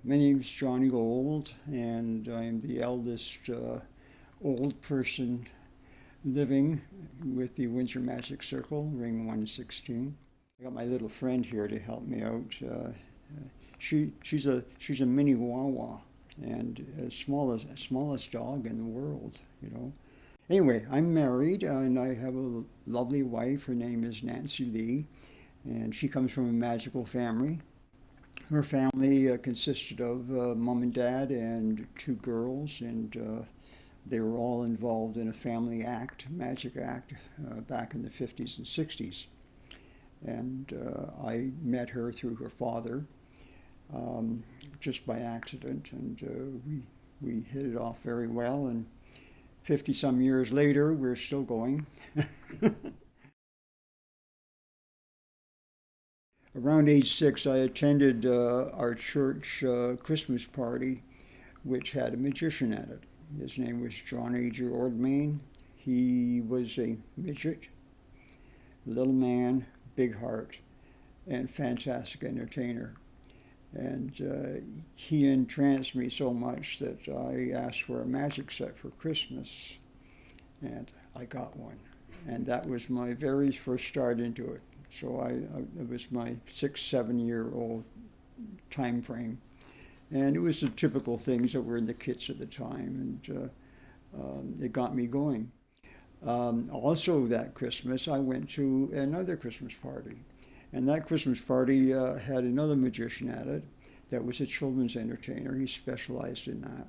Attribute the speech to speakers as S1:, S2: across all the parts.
S1: My name's Johnny Ould, and I'm the eldest old person living with the Windsor Magic Circle, Ring 116. I got my little friend here to help me out. She's a mini Wawa, and as smallest dog in the world, you know. Anyway, I'm married and I have a lovely wife. Her name is Nancy Lee, and she comes from a magical family. Her family consisted of mom and dad and two girls, and they were all involved in a family act, magic act, back in the 50s and 60s. And I met her through her father, just by accident, and we hit it off very well. And 50 some years later, we're still going. Around age 6, I attended our church Christmas party, which had a magician at it. His name was Johnny Ould. He was a midget, little man, big heart, and fantastic entertainer. And he entranced me so much that I asked for a magic set for Christmas, and I got one. And that was my very first start into it. So it was my 6, 7 year old time frame. And it was the typical things that were in the kits at the time, and it got me going. Also, that Christmas, I went to another Christmas party. And that Christmas party had another magician at it that was a children's entertainer. He specialized in that.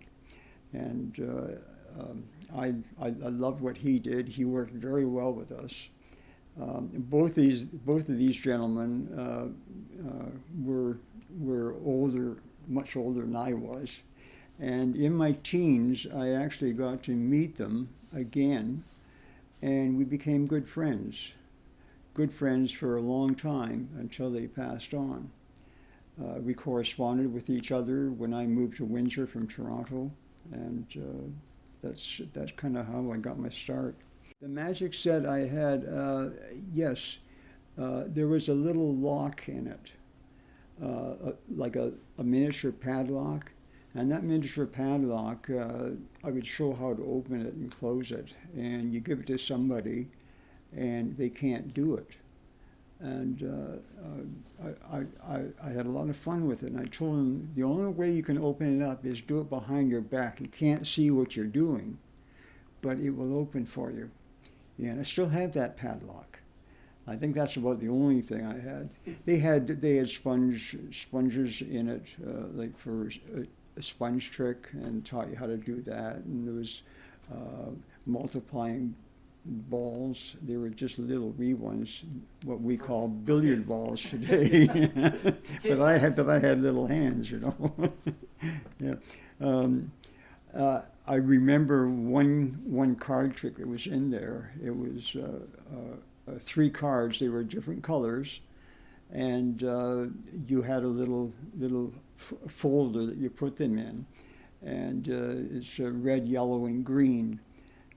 S1: And I loved what he did. He worked very well with us. Both of these gentlemen were older, much older than I was, and in my teens, I actually got to meet them again, and we became good friends. Good friends for a long time until they passed on. We corresponded with each other when I moved to Windsor from Toronto, and that's kind of how I got my start. The magic set I had, yes, there was a little lock in it, like a miniature padlock. And that miniature padlock, I would show how to open it and close it. And you give it to somebody, and they can't do it. And I had a lot of fun with it. And I told them the only way you can open it up is do it behind your back. You can't see what you're doing, but it will open for you. Yeah, and I still have that padlock. I think that's about the only thing I had. They had sponges in it, like for a sponge trick, and taught you how to do that. And there was multiplying balls. They were just little wee ones, what we call billiard balls today. but I had little hands, you know. Yeah. I remember one card trick that was in there. It was 3 cards. They were different colors, and you had a little folder that you put them in, and it's red, yellow, and green,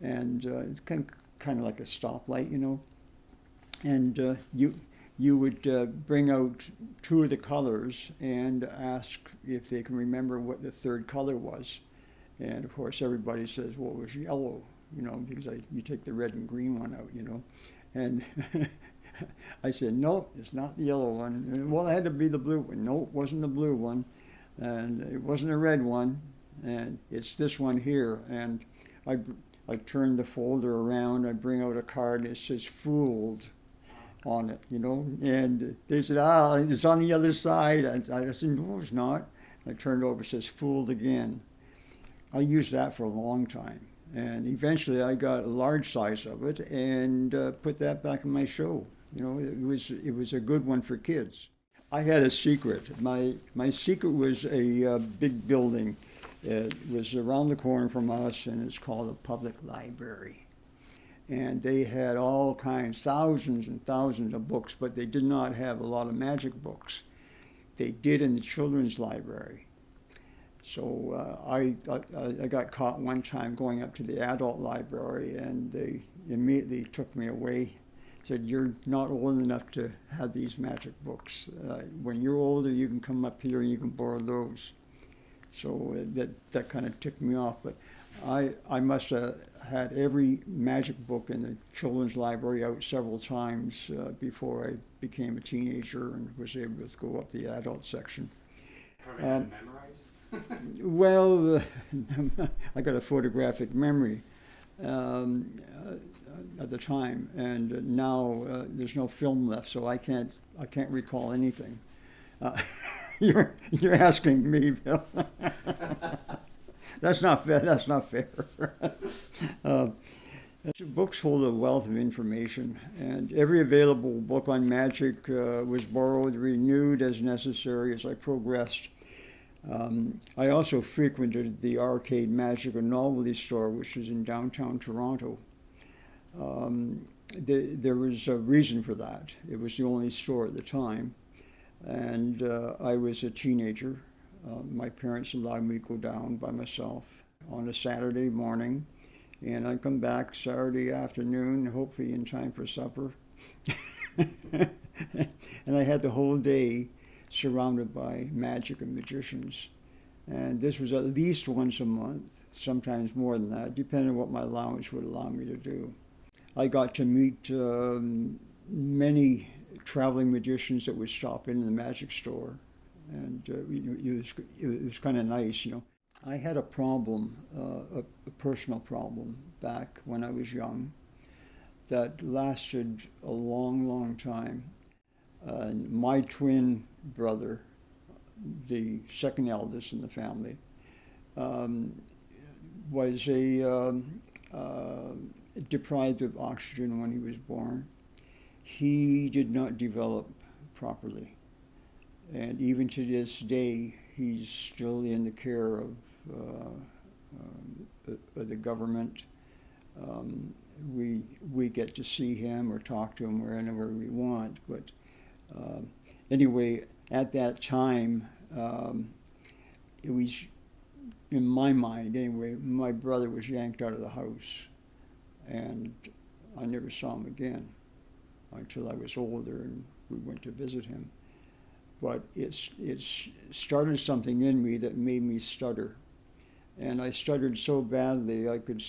S1: and it's kind of like a stoplight, you know. And you would bring out 2 of the colors and ask if they can remember what the third color was. And of course, everybody says, well, it was yellow, you know, because you take the red and green one out, you know. And I said, no, it's not the yellow one. And, well, it had to be the blue one. No, it wasn't the blue one. And it wasn't a red one. And it's this one here. And I turn the folder around. I bring out a card. It says fooled on it, you know. And they said, it's on the other side. I said, no, it's not. I turned over. It says fooled again. I used that for a long time, and eventually I got a large size of it and put that back in my show. You know, it was a good one for kids. I had a secret. My secret was a big building. It was around the corner from us, and it's called the Public Library. And they had all kinds, thousands and thousands of books, but they did not have a lot of magic books. They did in the children's library. So I got caught one time going up to the adult library, and they immediately took me away. Said, you're not old enough to have these magic books. When you're older, you can come up here and you can borrow those. So that kind of ticked me off. But I must have had every magic book in the children's library out several times before I became a teenager and was able to go up the adult section.
S2: Probably had them memorized.
S1: Well, I got a photographic memory at the time, and now there's no film left, so I can't recall anything. You're asking me, Bill. That's not fair. That's not fair. Books hold a wealth of information, and every available book on magic was borrowed, renewed as necessary as I progressed. I also frequented the Arcade Magic and Novelty Store, which is in downtown Toronto. There was a reason for that. It was the only store at the time, and I was a teenager. My parents allowed me to go down by myself on a Saturday morning, and I'd come back Saturday afternoon, hopefully in time for supper. And I had the whole day surrounded by magic and magicians. And this was at least once a month, sometimes more than that, depending on what my allowance would allow me to do. I got to meet many traveling magicians that would stop in the magic store. And it was kind of nice, you know. I had a problem, a personal problem back when I was young that lasted a long, long time. My twin brother, the second eldest in the family, was deprived of oxygen when he was born. He did not develop properly. And even to this day, he's still in the care of the government. We get to see him or talk to him wherever we want. But anyway, at that time, it was, in my mind anyway, my brother was yanked out of the house. And I never saw him again until I was older and we went to visit him. But it's started something in me that made me stutter. And I stuttered so badly I could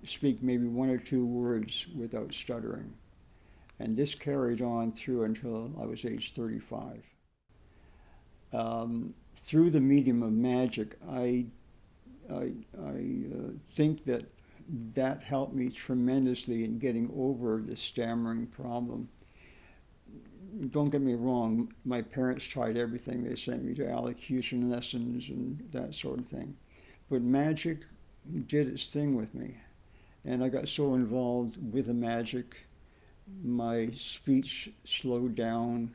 S1: speak maybe one or two words without stuttering. And this carried on through until I was age 35. Through the medium of magic, I think that helped me tremendously in getting over the stammering problem. Don't get me wrong, my parents tried everything. They sent me to elocution lessons and that sort of thing. But magic did its thing with me. And I got so involved with the magic, my speech slowed down,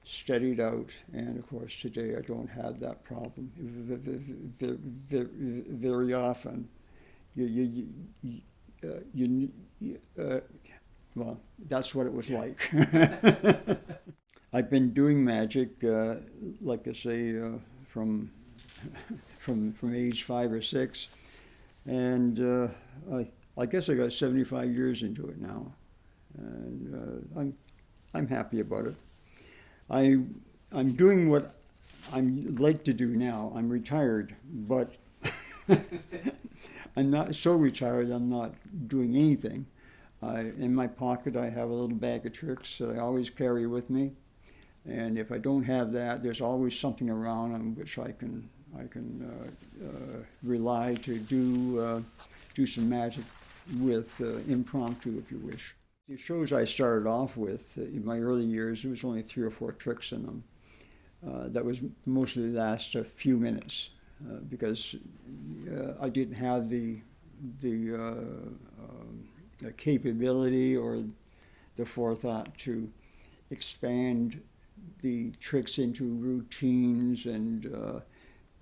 S1: steadied out, and of course today I don't have that problem very often. Well, that's what it was like. I've been doing magic, like I say, from age 5 or 6, and I guess I got 75 years into it now, and I'm happy about it. I'm doing what I like to do now. I'm retired, but I'm not so retired I'm not doing anything. In my pocket I have a little bag of tricks that I always carry with me, and if I don't have that, there's always something around on which I can rely to do some magic with, impromptu if you wish. The shows I started off with in my early years, there was only 3 or 4 tricks in them. That was mostly last a few minutes because I didn't have the capability or the forethought to expand the tricks into routines and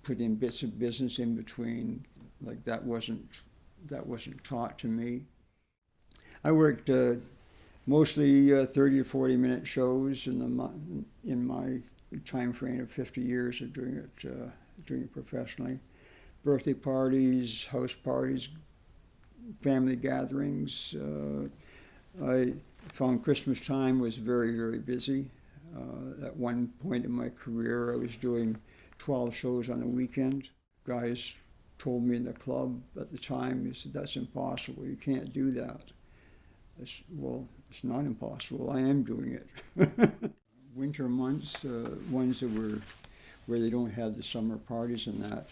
S1: put in bits of business in between. Like that wasn't taught to me. I worked mostly 30 or 40 minute shows in my time frame of 50 years of doing it professionally. Birthday parties, house parties, family gatherings. I found Christmas time was very, very busy. At one point in my career, I was doing 12 shows on a weekend. Guys told me in the club at the time, he said, "That's impossible, you can't do that." I said, "Well, it's not impossible, I am doing it." Winter months, ones that were where they don't have the summer parties and that,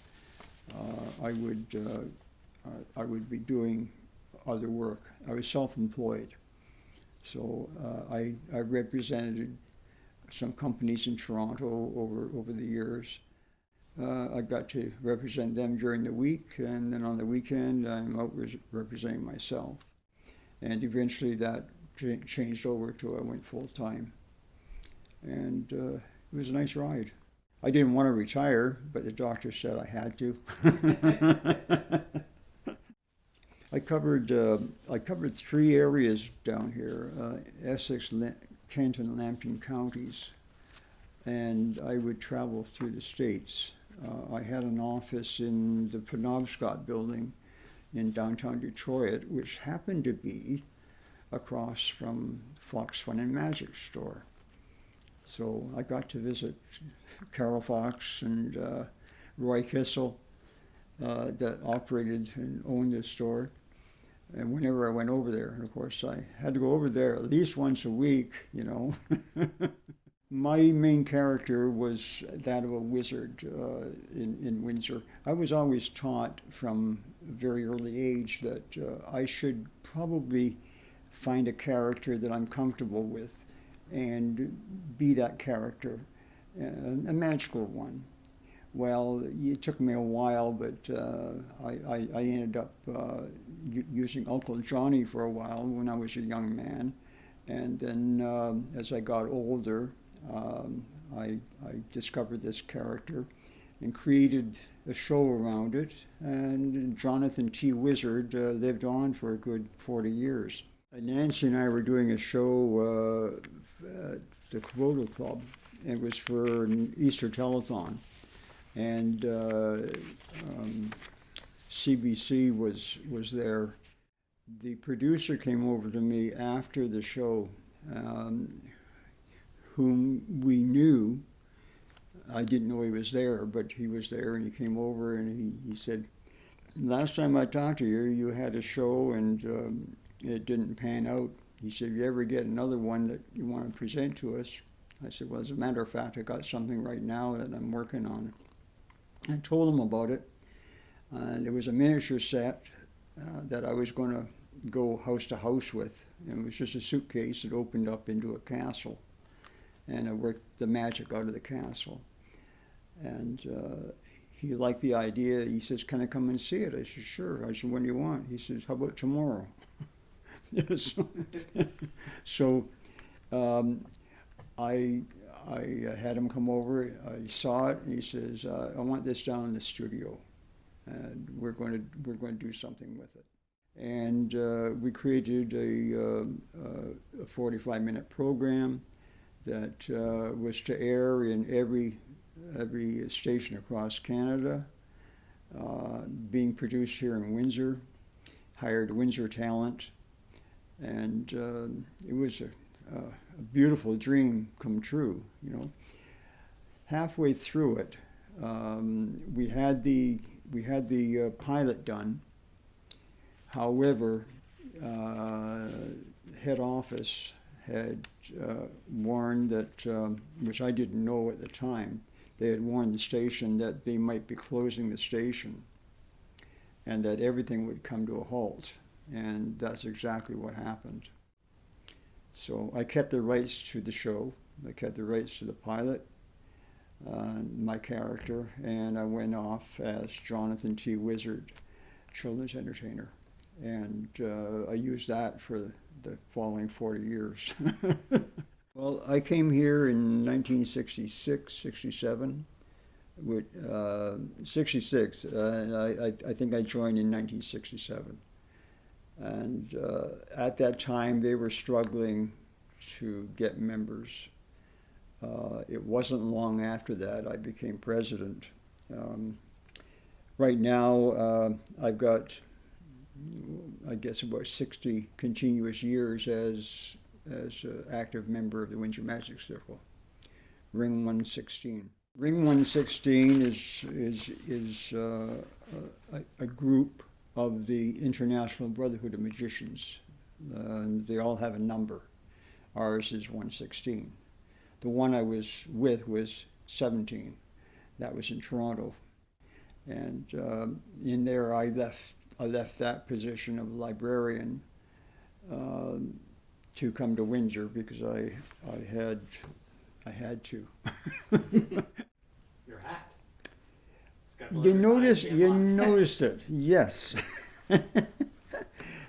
S1: I would be doing other work. I was self-employed, so I represented some companies in Toronto over the years. I got to represent them during the week, and then on the weekend I'm out representing myself. And eventually that changed over to I went full-time. And it was a nice ride. I didn't want to retire, but the doctor said I had to. I covered 3 areas down here, Essex, Kent, and Lambton counties, and I would travel through the states. I had an office in the Penobscot building in downtown Detroit, which happened to be across from Fox Fun and Magic store. So I got to visit Carol Fox and Roy Kissel that operated and owned the store. And whenever I went over there, and of course I had to go over there at least once a week, you know. My main character was that of a wizard in Windsor. I was always taught from a very early age that I should probably find a character that I'm comfortable with and be that character, a magical one. Well, it took me a while, but I ended up using Uncle Johnny for a while when I was a young man. And then as I got older, I discovered this character and created a show around it. And Jonathan T. Wizard lived on for a good 40 years. And Nancy and I were doing a show at the Kubota Club. It was for an Easter telethon. And CBC was there. The producer came over to me after the show, whom we knew. I didn't know he was there, but he was there, and he came over and he said, "Last time I talked to you, you had a show and it didn't pan out." He said, "If you ever get another one that you want to present to us." I said, "Well, as a matter of fact, I got something right now that I'm working on." I told him about it, and it was a miniature set that I was going to go house to house with. And it was just a suitcase that opened up into a castle, and I worked the magic out of the castle. And he liked the idea. He says, "Can I come and see it?" I said, "Sure." I said, "When do you want?" He says, "How about tomorrow?" Yes. So I had him come over. I saw it, and he says, "I want this down in the studio, and we're going to do something with it." And we created a 45-minute program that was to air in every station across Canada, being produced here in Windsor. Hired Windsor talent, and it was a beautiful dream come true, you know. Halfway through it, we had the pilot done. However, head office had warned that, which I didn't know at the time, they had warned the station that they might be closing the station and that everything would come to a halt. And that's exactly what happened. So I kept the rights to the show. I kept the rights to the pilot, my character, and I went off as Jonathan T. Wizard, children's entertainer. And I used that for the following 40 years. Well, I came here in 1966, 67. With 66, and I think I joined in 1967. And at that time, they were struggling to get members. It wasn't long after that I became president. Right now, I've got, I guess, about 60 continuous years as an active member of the Windsor Magic Circle, Ring 116. Ring 116 is a group of the International Brotherhood of Magicians. They all have a number. Ours is 116. The one I was with was 17. That was in Toronto. And in there, I left that position of librarian to come to Windsor because I had to.
S2: Your hat. It's got the
S1: You
S2: letter sign
S1: you
S2: on.
S1: noticed it, yes.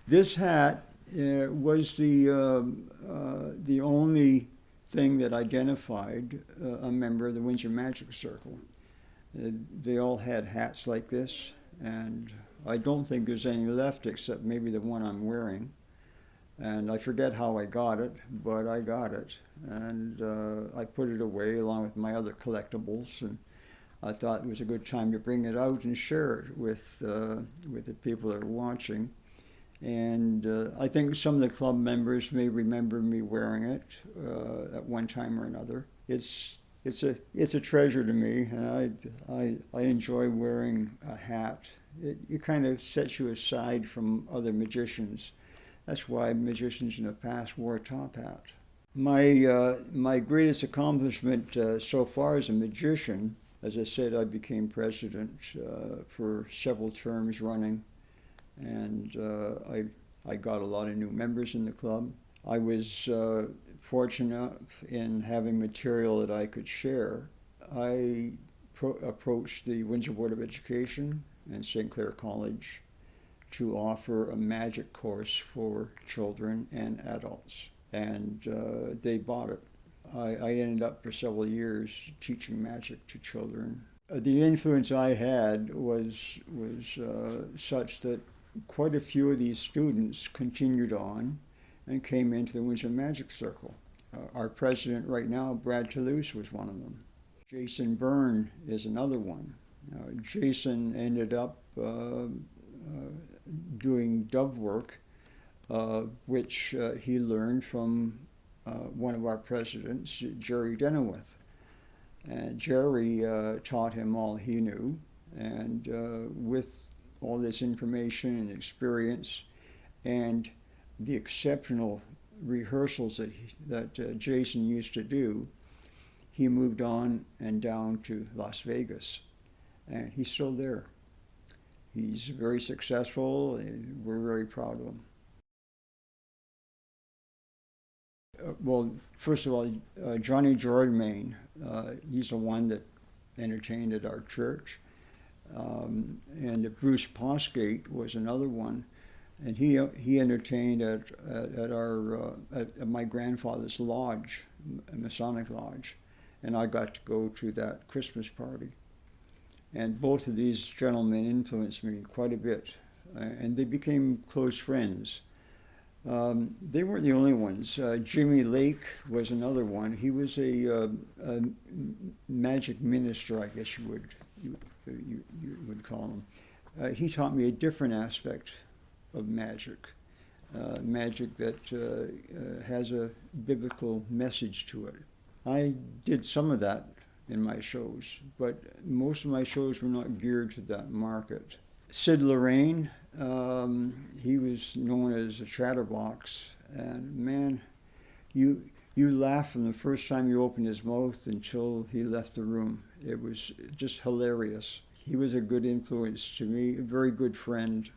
S1: This hat was the only thing that identified a member of the Windsor Magic Circle. They all had hats like this, and I don't think there's any left except maybe the one I'm wearing. And I forget how I got it, but I got it. And I put it away along with my other collectibles, and I thought it was a good time to bring it out and share it with the people that are watching. And I think some of the club members may remember me wearing it at one time or another. It's a treasure to me, and I enjoy wearing a hat. It kind of sets you aside from other magicians. That's why magicians in the past wore a top hat. My greatest accomplishment so far as a magician, as I said, I became president for several terms running, and I got a lot of new members in the club. I was fortunate in having material that I could share. I approached the Windsor Board of Education and St. Clair College to offer a magic course for children and adults, and they bought it. I ended up for several years teaching magic to children. The influence I had was such that quite a few of these students continued on and came into the Windsor Magic Circle. Our president right now, Brad Toulouse, was one of them. Jason Byrne is another one. Jason ended up doing dove work, which he learned from one of our presidents, Jerry Denowith. And Jerry taught him all he knew, and with all this information and experience and the exceptional rehearsals that Jason used to do, he moved on and down to Las Vegas, and he's still there. He's very successful, and we're very proud of him. Well, first of all, Johnny Ould, he's the one that entertained at our church. And Bruce Posgate was another one, and he entertained at my grandfather's lodge, a Masonic lodge, and I got to go to that Christmas party. And both of these gentlemen influenced me quite a bit, and they became close friends. They weren't the only ones. Jimmy Lake was another one. He was a magic minister, I guess you would call him. He taught me a different aspect of magic, magic that has a biblical message to it. I did some of that in my shows, but most of my shows were not geared to that market. Sid Lorraine, he was known as a chatterbox, and man, you laughed from the first time you opened his mouth until he left the room. It was just hilarious. He was a good influence to me, a very good friend.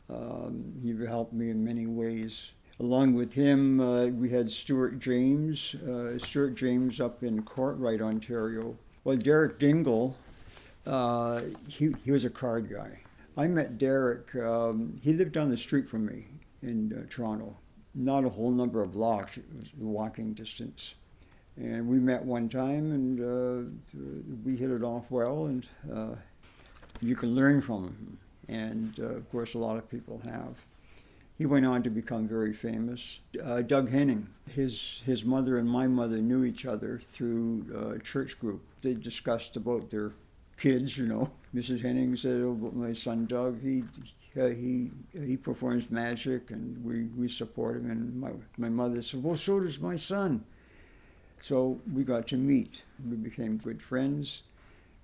S1: He helped me in many ways. Along with him, we had Stuart James up in Courtright, Ontario. Well, Derek Dingle, he was a card guy. I met Derek, he lived down the street from me in Toronto. Not a whole number of blocks, it was walking distance. And we met one time, and we hit it off well, and you can learn from him. And of course, a lot of people have. He went on to become very famous. Doug Henning, his mother and my mother knew each other through a church group. They discussed about their kids, you know. Mrs. Henning said, "Oh, but my son Doug, he performs magic, and we support him." And my mother said, "Well, so does my son." So we got to meet. We became good friends.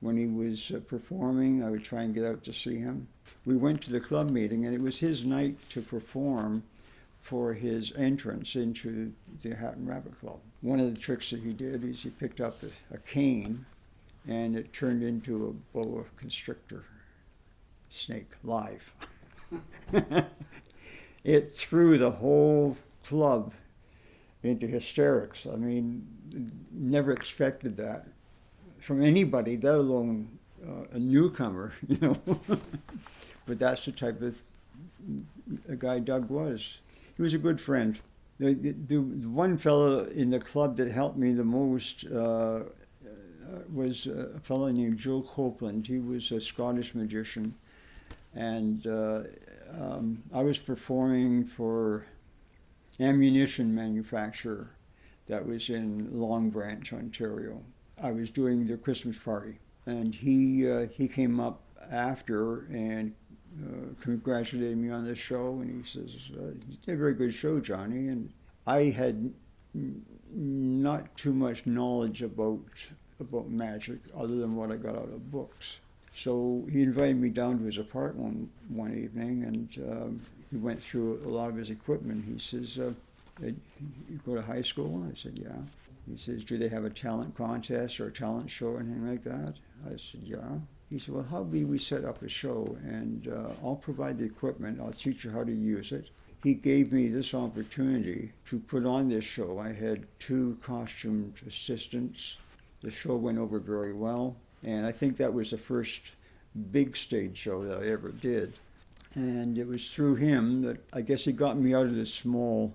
S1: When he was performing, I would try and get out to see him. We went to the club meeting, and it was his night to perform for his entrance into the Hat and Rabbit Club. One of the tricks that he did is he picked up a cane, and it turned into a boa constrictor snake live. It threw the whole club into hysterics. I mean, never expected that from anybody, let alone a newcomer, you know. But that's the type of a guy Doug was. He was a good friend. The one fellow in the club that helped me the most was a fellow named Joe Copeland. He was a Scottish magician. And I was performing for ammunition manufacturer that was in Long Branch, Ontario. I was doing their Christmas party, and he came up after and congratulated me on the show, and he says, "You did a very good show, Johnny." And I had not too much knowledge about magic other than what I got out of books. So he invited me down to his apartment one evening, and he went through a lot of his equipment. He says, "You go to high school?" I said, "Yeah." He says, "Do they have a talent contest or a talent show or anything like that?" I said, "Yeah." He said, "Well, how about we set up a show, and I'll provide the equipment. I'll teach you how to use it." He gave me this opportunity to put on this show. I had 2 costumed assistants. The show went over very well. And I think that was the first big stage show that I ever did. And it was through him that I guess he got me out of this small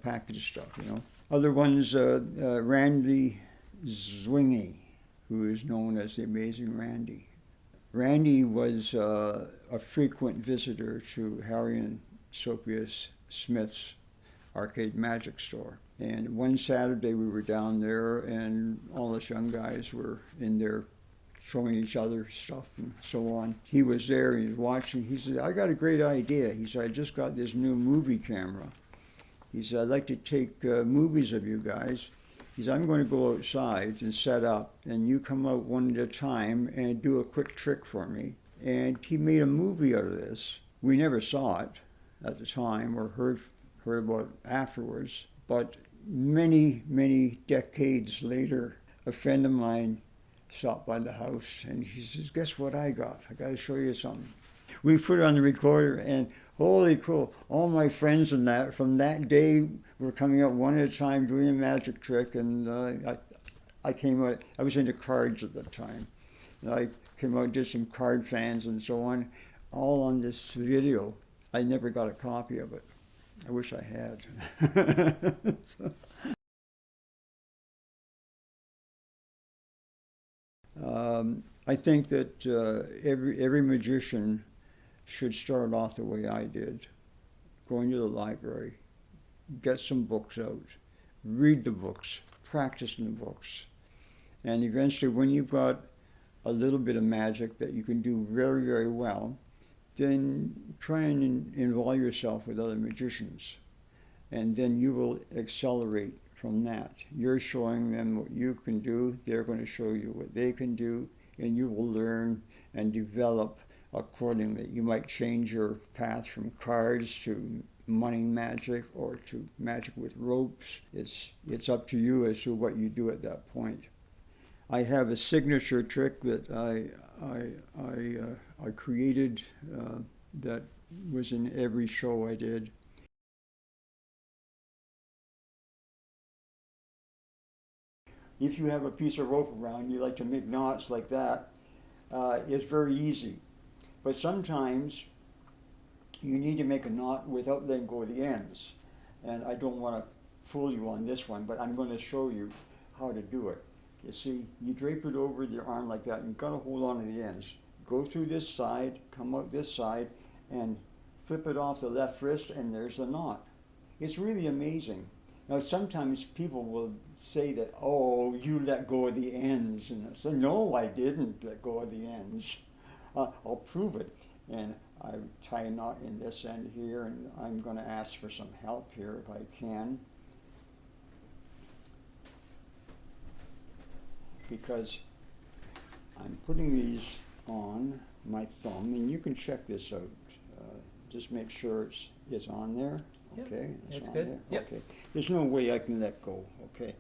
S1: package stuff, you know. Other ones, Randy Zwingy, who is known as the Amazing Randy. Randy was a frequent visitor to Harry and Sophia Smith's arcade magic store. And one Saturday we were down there, and all us young guys were in there showing each other stuff and so on. He was there, he was watching. He said, "I got a great idea." He said, "I just got this new movie camera." He said, "I'd like to take movies of you guys." He said, "I'm going to go outside and set up, and you come out one at a time and do a quick trick for me." And he made a movie out of this. We never saw it at the time or heard about it afterwards, but many decades later, a friend of mine stopped by the house, and he says, "Guess what I got? I got to show you something." We put it on the recorder, and holy cool, all my friends from that day were coming out one at a time doing a magic trick, and I came out, I was into cards at the time, and I came out and did some card fans and so on, all on this video. I never got a copy of it. I wish I had. I think that every magician should start off the way I did, going to the library, get some books out, read the books, practice in the books, and eventually when you've got a little bit of magic that you can do very, very well, then try and involve yourself with other magicians, and then you will accelerate from that. You're showing them what you can do, they're going to show you what they can do, and you will learn and develop accordingly. You might change your path from cards to money magic or to magic with ropes. It's up to you as to what you do at that point. I have a signature trick that I created that was in every show I did. If you have a piece of rope around, you like to make knots like that, it's very easy. But sometimes you need to make a knot without letting go of the ends. And I don't want to fool you on this one, but I'm going to show you how to do it. You see, you drape it over your arm like that, and you've got to hold on to the ends. Go through this side, come out this side, and flip it off the left wrist, and there's the knot. It's really amazing. Now, sometimes people will say that, "Oh, you let go of the ends." And I say, "No, I didn't let go of the ends. I'll prove it." And I tie a knot in this end here, and I'm going to ask for some help here if I can. Because I'm putting these on my thumb, and you can check this out. Just make sure it's on there.
S2: Yep,
S1: Okay,
S2: it's
S1: on
S2: good.
S1: there.
S2: Yep.
S1: Okay. There's no way I can let go. Okay,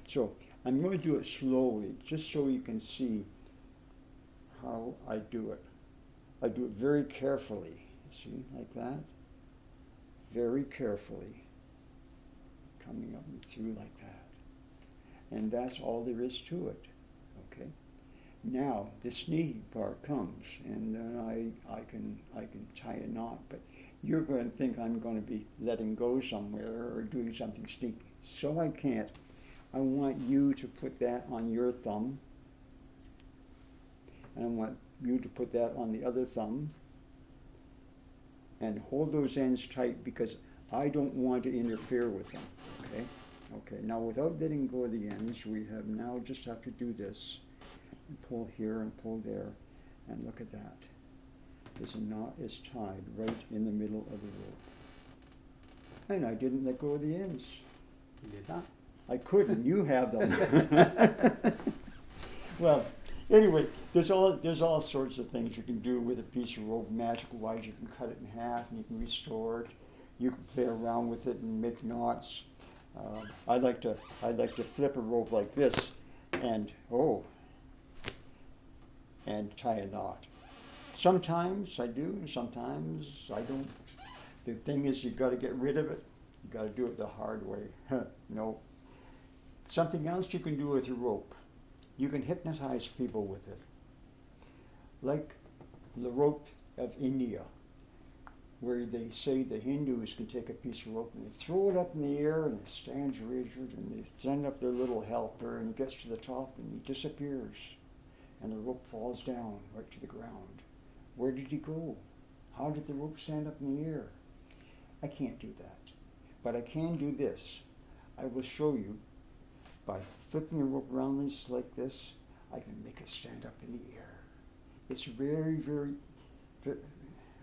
S1: so I'm going to do it slowly, just so you can see how I do it. I do it very carefully. See, like that. Very carefully, coming up and through like that, and that's all there is to it. Okay. Now the sneaky part comes, and then I can tie a knot, but you're going to think I'm going to be letting go somewhere or doing something sneaky. So I can't. I want you to put that on your thumb, and I want you to put that on the other thumb, and hold those ends tight because I don't want to interfere with them. Okay. Okay. Now without letting go of the ends, we have now just have to do this. And pull here and pull there, and look at that. This knot is tied right in the middle of the rope. And I didn't let go of the ends.
S2: You did not.
S1: I couldn't, you have them. Well, anyway, there's all sorts of things you can do with a piece of rope. Magic-wise, you can cut it in half and you can restore it. You can play around with it and make knots. I like to flip a rope like this, and and tie a knot. Sometimes I do, and sometimes I don't. The thing is, you've got to get rid of it. You've got to do it the hard way. No. Something else you can do with your rope. You can hypnotize people with it. Like the rope of India, where they say the Hindus can take a piece of rope and they throw it up in the air and it stands rigid, and they send up their little helper and he gets to the top and he disappears. And the rope falls down right to the ground. Where did he go? How did the rope stand up in the air? I can't do that. But I can do this. I will show you by flipping the rope around this like this, I can make it stand up in the air. It's very, very,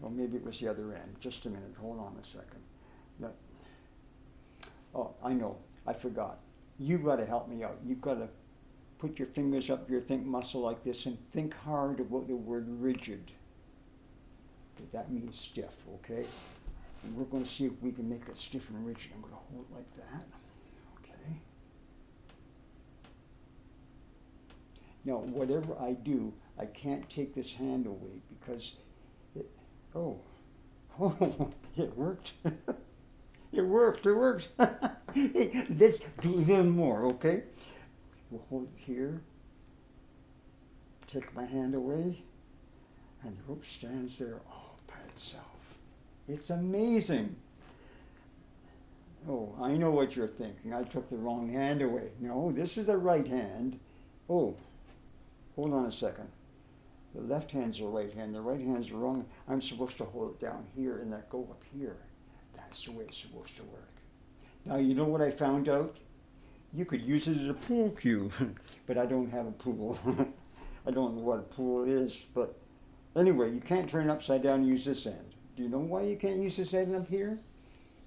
S1: well, maybe it was the other end. Just a minute, hold on a second. No. Oh, I know, I forgot. You've got to help me out. You've got to put your fingers up your think muscle like this and think hard about the word rigid. Okay, that means stiff, okay? And we're going to see if we can make it stiff and rigid. I'm going to hold it like that. Okay. Now, whatever I do, I can't take this hand away because it, oh, it worked. It worked, it works. Let's do a little more, okay? We'll hold it here, take my hand away, and the rope stands there all by itself. It's amazing. Oh, I know what you're thinking. I took the wrong hand away. No, this is the right hand. Oh, hold on a second. The left hand's the right hand. The right hand's the wrong. I'm supposed to hold it down here and let go up here. That's the way it's supposed to work. Now, you know what I found out? You could use it as a pool cue, but I don't have a pool. I don't know what a pool is, but anyway, you can't turn it upside down and use this end. Do you know why you can't use this end up here?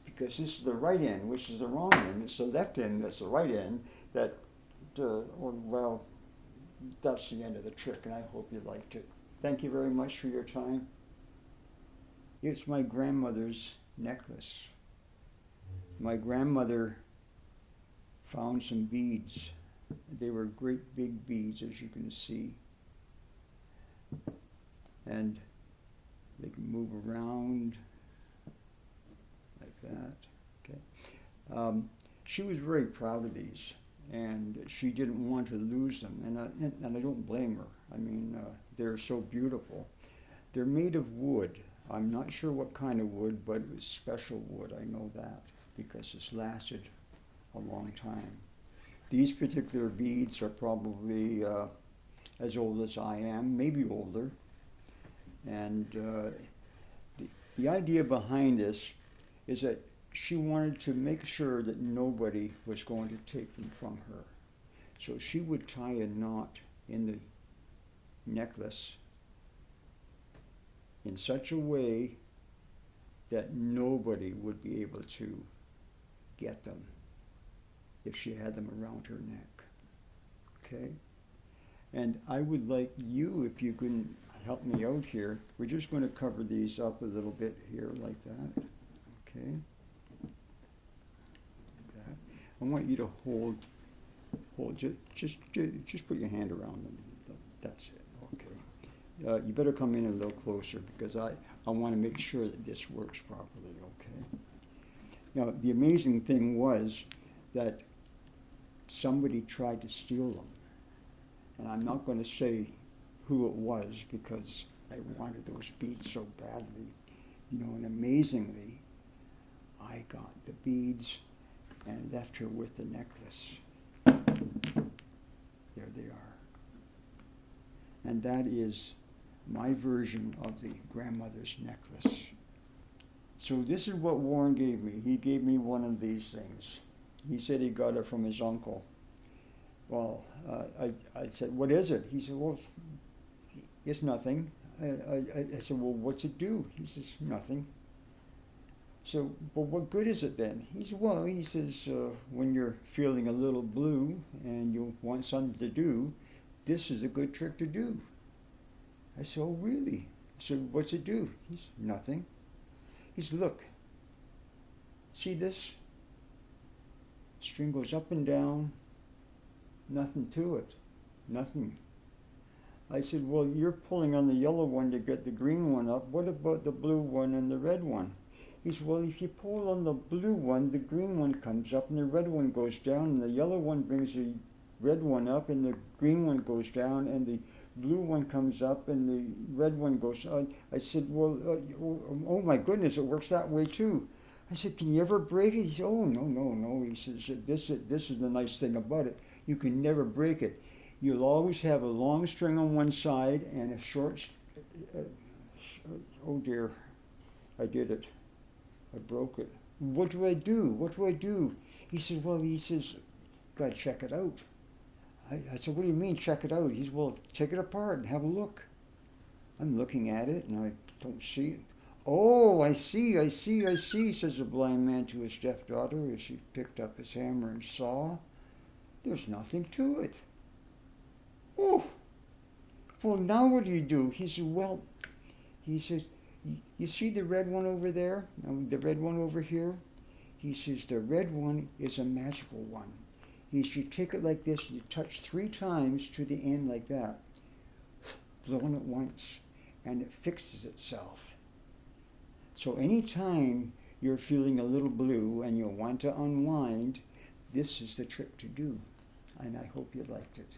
S1: Because this is the right end, which is the wrong end. It's the left end that's the right end. That, well, that's the end of the trick, and I hope you liked it. Thank you very much for your time. It's my grandmother's necklace. My grandmother found some beads. They were great big beads, as you can see. And they can move around like that. Okay. She was very proud of these, and she didn't want to lose them, and I don't blame her. I mean, they're so beautiful. They're made of wood. I'm not sure what kind of wood, but it was special wood. I know that because it's lasted a long time. These particular beads are probably as old as I am, maybe older. And the idea behind this is that she wanted to make sure that nobody was going to take them from her. So she would tie a knot in the necklace in such a way that nobody would be able to get them if she had them around her neck. Okay? And I would like you, if you can help me out here, we're just going to cover these up a little bit here like that. Okay. Like that. I want you to hold, just put your hand around them. That's it. Okay. You better come in a little closer because I want to make sure that this works properly. Okay. Now, the amazing thing was that somebody tried to steal them. And I'm not going to say who it was because I wanted those beads so badly. You know, and amazingly, I got the beads and left her with the necklace. There they are. And that is my version of the grandmother's necklace. So this is what Warren gave me. He gave me one of these things. He said he got it from his uncle. Well, I said, what is it? He said, well, it's nothing. I said, well, what's it do? He says, nothing. So, but what good is it then? He said, well, he says, when you're feeling a little blue and you want something to do, this is a good trick to do. I said, oh, really? I said, what's it do? He said, nothing. He said, look, see this? String goes up and down, nothing to it, nothing. I said, well, you're pulling on the yellow one to get the green one up. What about the blue one and the red one? He said, well, if you pull on the blue one, the green one comes up and the red one goes down, and the yellow one brings the red one up and the green one goes down, and the blue one comes up and the red one goes on. I said, well, oh my goodness, it works that way too. I said, can you ever break it? He said, oh, no. He says, this is the nice thing about it. You can never break it. You'll always have a long string on one side and a short, oh dear, I did it. I broke it. What do I do? He said, well, gotta check it out. I said, what do you mean, check it out? He said, well, take it apart and have a look. I'm looking at it and I don't see it. Oh, I see, says the blind man to his deaf daughter as he picked up his hammer and saw. There's nothing to it. Oh, well, now what do? He said, well, he says, you see the red one over there? The red one over here? He says, the red one is a magical one. He says, you take it like this, you touch 3 times to the end like that, blow on it once, and it fixes itself. So anytime you're feeling a little blue and you want to unwind, this is the trick to do. And I hope you liked it.